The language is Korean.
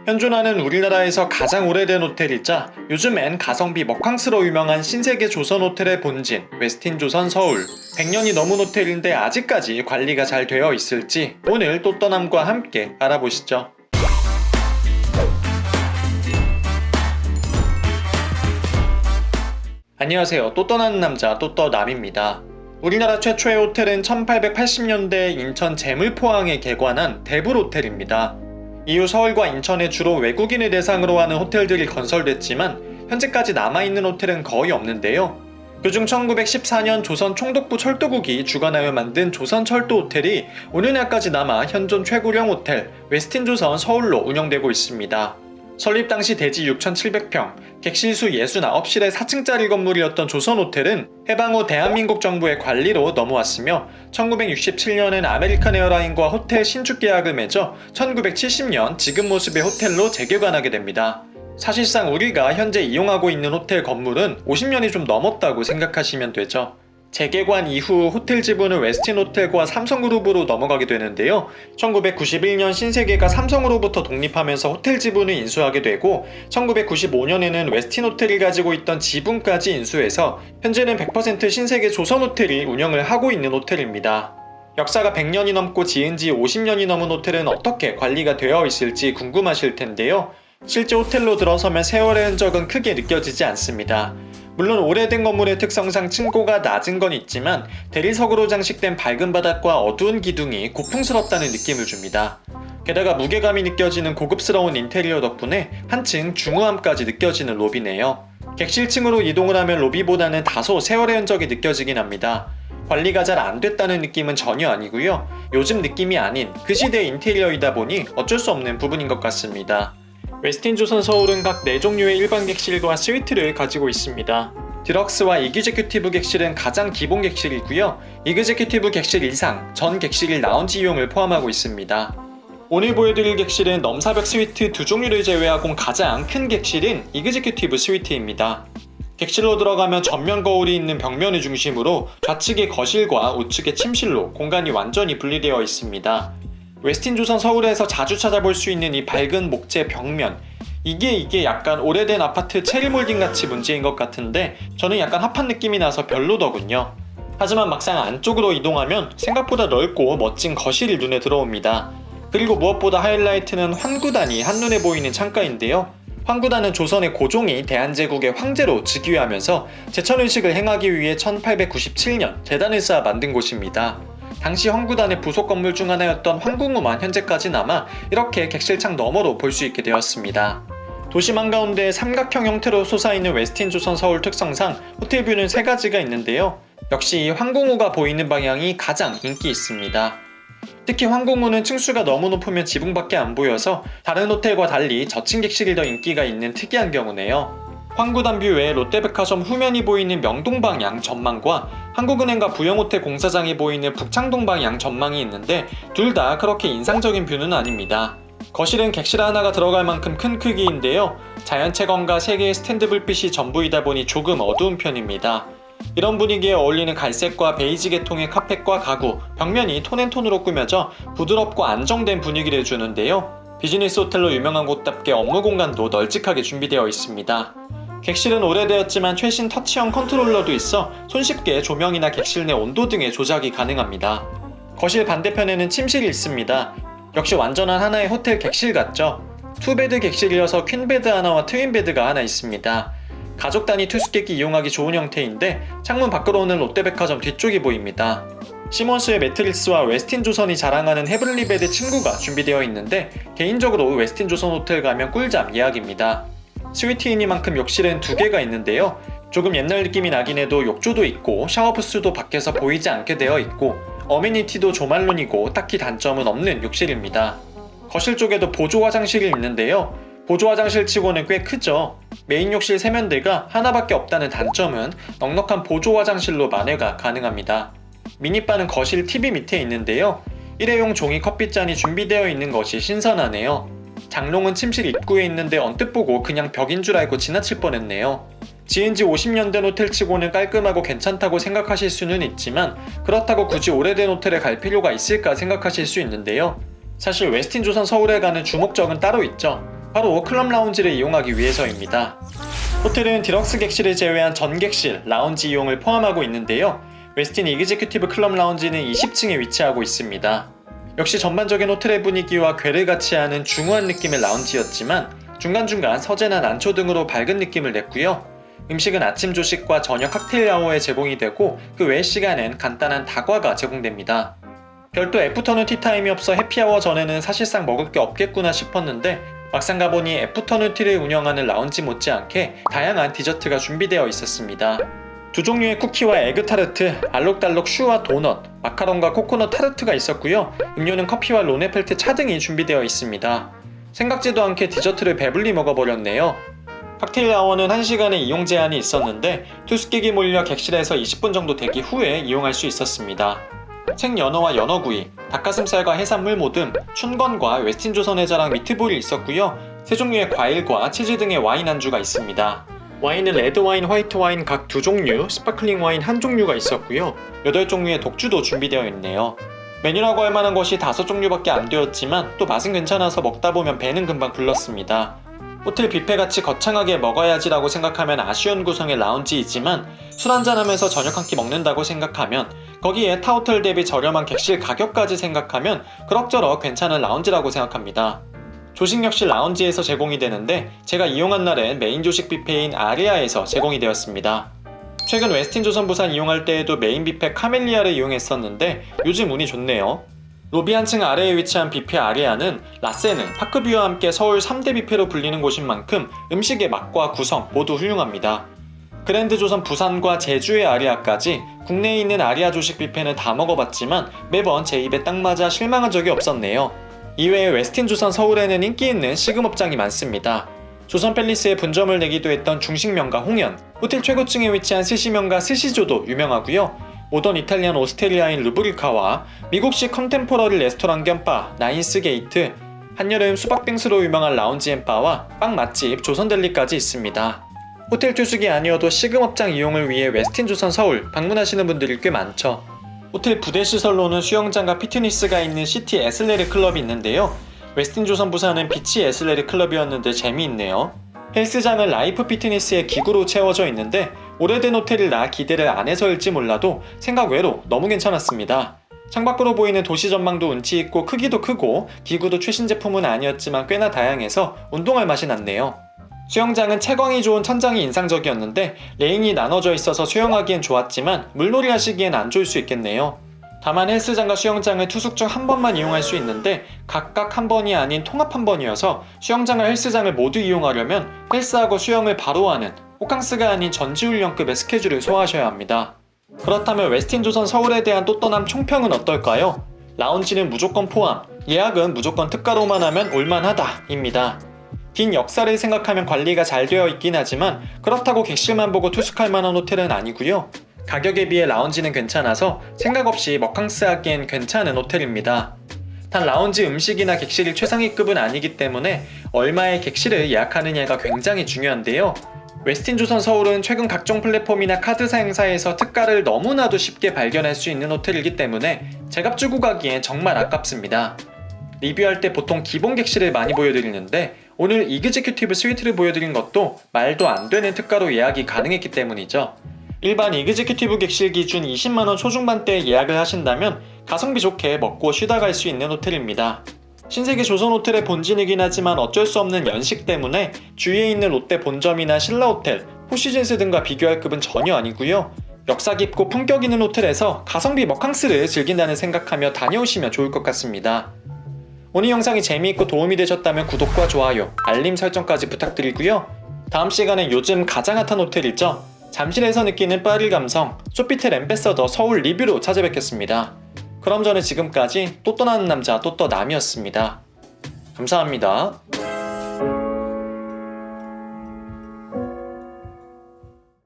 현존하는 우리나라에서 가장 오래된 호텔이자 요즘엔 가성비 먹황스러 유명한 신세계 조선 호텔의 본진 웨스틴조선 서울. 100년이 넘은 호텔인데 아직까지 관리가 잘 되어 있을지 오늘 또떠남과 함께 알아보시죠. 안녕하세요. 또떠나는 남자 또떠남입니다. 우리나라 최초의 호텔은 1880년대 인천 제물포항에 개관한 대불호텔입니다. 이후 서울과 인천에 주로 외국인을 대상으로 하는 호텔들이 건설됐지만 현재까지 남아있는 호텔은 거의 없는데요. 그중 1914년 조선 총독부 철도국이 주관하여 만든 조선철도 호텔이 오늘날까지 남아 현존 최고령 호텔 웨스틴조선 서울로 운영되고 있습니다. 설립 당시 대지 6,700평, 객실수 69실의 4층짜리 건물이었던 조선호텔은 해방 후 대한민국 정부의 관리로 넘어왔으며 1967년엔 아메리칸 에어라인과 호텔 신축 계약을 맺어 1970년 지금 모습의 호텔로 재개관하게 됩니다. 사실상 우리가 현재 이용하고 있는 호텔 건물은 50년이 좀 넘었다고 생각하시면 되죠. 재개관 이후 호텔 지분은 웨스틴호텔과 삼성그룹으로 넘어가게 되는데요. 1991년 신세계가 삼성으로부터 독립하면서 호텔 지분을 인수하게 되고 1995년에는 웨스틴호텔이 가지고 있던 지분까지 인수해서 현재는 100% 신세계 조선호텔이 운영을 하고 있는 호텔입니다. 역사가 100년이 넘고 지은 지 50년이 넘은 호텔은 어떻게 관리가 되어 있을지 궁금하실 텐데요. 실제 호텔로 들어서면 세월의 흔적은 크게 느껴지지 않습니다. 물론 오래된 건물의 특성상 층고가 낮은 건 있지만 대리석으로 장식된 밝은 바닥과 어두운 기둥이 고풍스럽다는 느낌을 줍니다. 게다가 무게감이 느껴지는 고급스러운 인테리어 덕분에 한층 중후함까지 느껴지는 로비네요. 객실층으로 이동을 하면 로비보다는 다소 세월의 흔적이 느껴지긴 합니다. 관리가 잘 안 됐다는 느낌은 전혀 아니고요. 요즘 느낌이 아닌 그 시대의 인테리어이다 보니 어쩔 수 없는 부분인 것 같습니다. 웨스틴조선 서울은 각 4종류의 일반 객실과 스위트를 가지고 있습니다. 디럭스와 이그제큐티브 객실은 가장 기본 객실이고요. 이그제큐티브 객실 이상, 전 객실이 라운지 이용을 포함하고 있습니다. 오늘 보여드릴 객실은 넘사벽 스위트 2종류를 제외하고 가장 큰 객실인 이그제큐티브 스위트입니다. 객실로 들어가면 전면 거울이 있는 벽면을 중심으로 좌측의 거실과 우측의 침실로 공간이 완전히 분리되어 있습니다. 웨스틴조선 서울에서 자주 찾아볼 수 있는 이 밝은 목재 벽면, 이게 약간 오래된 아파트 체리몰딩 같이 문제인 것 같은데 저는 약간 핫한 느낌이 나서 별로더군요. 하지만 막상 안쪽으로 이동하면 생각보다 넓고 멋진 거실이 눈에 들어옵니다. 그리고 무엇보다 하이라이트는 환구단이 한눈에 보이는 창가인데요. 환구단은 조선의 고종이 대한제국의 황제로 즉위하면서 제천의식을 행하기 위해 1897년 재단을 쌓아 만든 곳입니다. 당시 황구단의 부속 건물 중 하나였던 황궁우만 현재까지 남아 이렇게 객실창 너머로 볼 수 있게 되었습니다. 도심 한가운데 삼각형 형태로 솟아있는 웨스틴조선 서울 특성상 호텔 뷰는 3가지가 있는데요. 역시 이 황궁우가 보이는 방향이 가장 인기 있습니다. 특히 황궁우는 층수가 너무 높으면 지붕밖에 안 보여서 다른 호텔과 달리 저층 객실이 더 인기가 있는 특이한 경우네요. 황구단 뷰 외에 롯데백화점 후면이 보이는 명동방향 전망과 한국은행과 부영호텔 공사장이 보이는 북창동 방향 전망이 있는데 둘 다 그렇게 인상적인 뷰는 아닙니다. 거실은 객실 하나가 들어갈 만큼 큰 크기인데요. 자연채광과 3개의 스탠드 불빛이 전부이다 보니 조금 어두운 편입니다. 이런 분위기에 어울리는 갈색과 베이지 계통의 카펫과 가구, 벽면이 톤앤톤으로 꾸며져 부드럽고 안정된 분위기를 주는데요. 비즈니스 호텔로 유명한 곳답게 업무 공간도 널찍하게 준비되어 있습니다. 객실은 오래되었지만 최신 터치형 컨트롤러도 있어 손쉽게 조명이나 객실 내 온도 등의 조작이 가능합니다. 거실 반대편에는 침실이 있습니다. 역시 완전한 하나의 호텔 객실 같죠? 투베드 객실이어서 퀸베드 하나와 트윈베드가 하나 있습니다. 가족 단위 투숙객이 이용하기 좋은 형태인데 창문 밖으로 오는 롯데백화점 뒤쪽이 보입니다. 시몬스의 매트리스와 웨스틴조선이 자랑하는 헤블리베드 침구가 준비되어 있는데 개인적으로 웨스틴조선 호텔 가면 꿀잠 예약입니다. 스위트이니만큼 욕실은 2개가 있는데요. 조금 옛날 느낌이 나긴 해도 욕조도 있고 샤워 부스도 밖에서 보이지 않게 되어 있고 어메니티도 조말론이고 딱히 단점은 없는 욕실입니다. 거실 쪽에도 보조 화장실이 있는데요. 보조 화장실 치고는 꽤 크죠. 메인 욕실 세면대가 하나밖에 없다는 단점은 넉넉한 보조 화장실로 만회가 가능합니다. 미니바는 거실 TV 밑에 있는데요. 일회용 종이 커피잔이 준비되어 있는 것이 신선하네요. 장롱은 침실 입구에 있는데 언뜻 보고 그냥 벽인 줄 알고 지나칠 뻔했네요. 지은 지 50년 된 호텔치고는 깔끔하고 괜찮다고 생각하실 수는 있지만 그렇다고 굳이 오래된 호텔에 갈 필요가 있을까 생각하실 수 있는데요. 사실 웨스틴조선 서울에 가는 주목점은 따로 있죠. 바로 클럽 라운지를 이용하기 위해서입니다. 호텔은 디럭스 객실을 제외한 전 객실, 라운지 이용을 포함하고 있는데요. 웨스틴 이그제큐티브 클럽 라운지는 20층에 위치하고 있습니다. 역시 전반적인 호텔의 분위기와 궤를 같이 하는 중후한 느낌의 라운지였지만 중간중간 서재나 난초 등으로 밝은 느낌을 냈고요. 음식은 아침 조식과 저녁 칵테일 아워에 제공이 되고 그 외 시간엔 간단한 다과가 제공됩니다. 별도 애프터눈 티타임이 없어 해피아워 전에는 사실상 먹을 게 없겠구나 싶었는데 막상 가보니 애프터눈 티를 운영하는 라운지 못지않게 다양한 디저트가 준비되어 있었습니다. 두 종류의 쿠키와 에그 타르트, 알록달록 슈와 도넛, 마카롱과 코코넛 타르트가 있었고요. 음료는 커피와 로네펠트 차 등이 준비되어 있습니다. 생각지도 않게 디저트를 배불리 먹어버렸네요. 칵테일 아워는 1시간의 이용 제한이 있었는데 투숙객이 몰려 객실에서 20분 정도 대기 후에 이용할 수 있었습니다. 생연어와 연어구이, 닭가슴살과 해산물 모듬, 춘건과 웨스틴 조선의 자랑 미트볼이 있었고요. 세 종류의 과일과 치즈 등의 와인 안주가 있습니다. 와인은 레드와인, 화이트와인 각 2종류, 스파클링 와인 1종류가 있었고요. 8종류의 독주도 준비되어 있네요. 메뉴라고 할 만한 것이 5종류밖에 안 되었지만 또 맛은 괜찮아서 먹다 보면 배는 금방 불렀습니다. 호텔 뷔페같이 거창하게 먹어야지라고 생각하면 아쉬운 구성의 라운지이지만 술 한잔하면서 저녁 한 끼 먹는다고 생각하면 거기에 타호텔 대비 저렴한 객실 가격까지 생각하면 그럭저럭 괜찮은 라운지라고 생각합니다. 조식 역시 라운지에서 제공이 되는데 제가 이용한 날엔 메인 조식 뷔페인 아리아에서 제공이 되었습니다. 최근 웨스틴 조선 부산 이용할 때에도 메인 뷔페 카멜리아를 이용했었는데 요즘 운이 좋네요. 로비 한층 아래에 위치한 뷔페 아리아는 라세는 파크뷰와 함께 서울 3대 뷔페로 불리는 곳인 만큼 음식의 맛과 구성 모두 훌륭합니다. 그랜드 조선 부산과 제주의 아리아까지 국내에 있는 아리아 조식 뷔페는 다 먹어봤지만 매번 제 입에 딱 맞아 실망한 적이 없었네요. 이외에 웨스틴 조선 서울에는 인기 있는 시금업장이 많습니다. 조선 팰리스에 분점을 내기도 했던 중식명가 홍연, 호텔 최고층에 위치한 스시명가 스시조도 유명하고요. 모던 이탈리안 오스테리아인 루브리카와 미국식 컨템포러리 레스토랑 겸 바 나인스 게이트, 한여름 수박빙수로 유명한 라운지 앤 바와 빵 맛집 조선델리까지 있습니다. 호텔 투숙이 아니어도 시금업장 이용을 위해 웨스틴 조선 서울 방문하시는 분들이 꽤 많죠. 호텔 부대시설로는 수영장과 피트니스가 있는 시티 에슬레르 클럽이 있는데요. 웨스틴 조선 부산은 비치 에슬레르 클럽이었는데 재미있네요. 헬스장은 라이프 피트니스의 기구로 채워져 있는데 오래된 호텔이라 기대를 안 해서일지 몰라도 생각 외로 너무 괜찮았습니다. 창밖으로 보이는 도시 전망도 운치 있고 크기도 크고 기구도 최신 제품은 아니었지만 꽤나 다양해서 운동할 맛이 났네요. 수영장은 채광이 좋은 천장이 인상적이었는데 레인이 나눠져 있어서 수영하기엔 좋았지만 물놀이 하시기엔 안 좋을 수 있겠네요. 다만 헬스장과 수영장을 투숙 중 한 번만 이용할 수 있는데 각각 한 번이 아닌 통합 한 번이어서 수영장과 헬스장을 모두 이용하려면 헬스하고 수영을 바로 하는 호캉스가 아닌 전지훈련급의 스케줄을 소화하셔야 합니다. 그렇다면 웨스틴 조선 서울에 대한 또 떠남 총평은 어떨까요? 라운지는 무조건 포함, 예약은 무조건 특가로만 하면 올만하다 입니다. 긴 역사를 생각하면 관리가 잘 되어 있긴 하지만 그렇다고 객실만 보고 투숙할 만한 호텔은 아니고요. 가격에 비해 라운지는 괜찮아서 생각 없이 먹캉스 하기엔 괜찮은 호텔입니다. 단 라운지 음식이나 객실이 최상위급은 아니기 때문에 얼마의 객실을 예약하느냐가 굉장히 중요한데요. 웨스틴 조선 서울은 최근 각종 플랫폼이나 카드사 행사에서 특가를 너무나도 쉽게 발견할 수 있는 호텔이기 때문에 제값 주고 가기엔 정말 아깝습니다. 리뷰할 때 보통 기본 객실을 많이 보여드리는데 오늘 이그제큐티브 스위트를 보여드린 것도 말도 안 되는 특가로 예약이 가능했기 때문이죠. 일반 이그제큐티브 객실 기준 20만원 초중반대에 예약을 하신다면 가성비 좋게 먹고 쉬다 갈 수 있는 호텔입니다. 신세계 조선호텔의 본진이긴 하지만 어쩔 수 없는 연식 때문에 주위에 있는 롯데 본점이나 신라호텔, 포시즌스 등과 비교할 급은 전혀 아니고요. 역사 깊고 품격 있는 호텔에서 가성비 먹캉스를 즐긴다는 생각하며 다녀오시면 좋을 것 같습니다. 오늘 영상이 재미있고 도움이 되셨다면 구독과 좋아요, 알림 설정까지 부탁드리고요. 다음 시간엔 요즘 가장 핫한 호텔이죠. 잠실에서 느끼는 파리 감성, 소피텔 엠베서더 서울 리뷰로 찾아뵙겠습니다. 그럼 저는 지금까지 또 떠나는 남자 또떠남이었습니다. 감사합니다.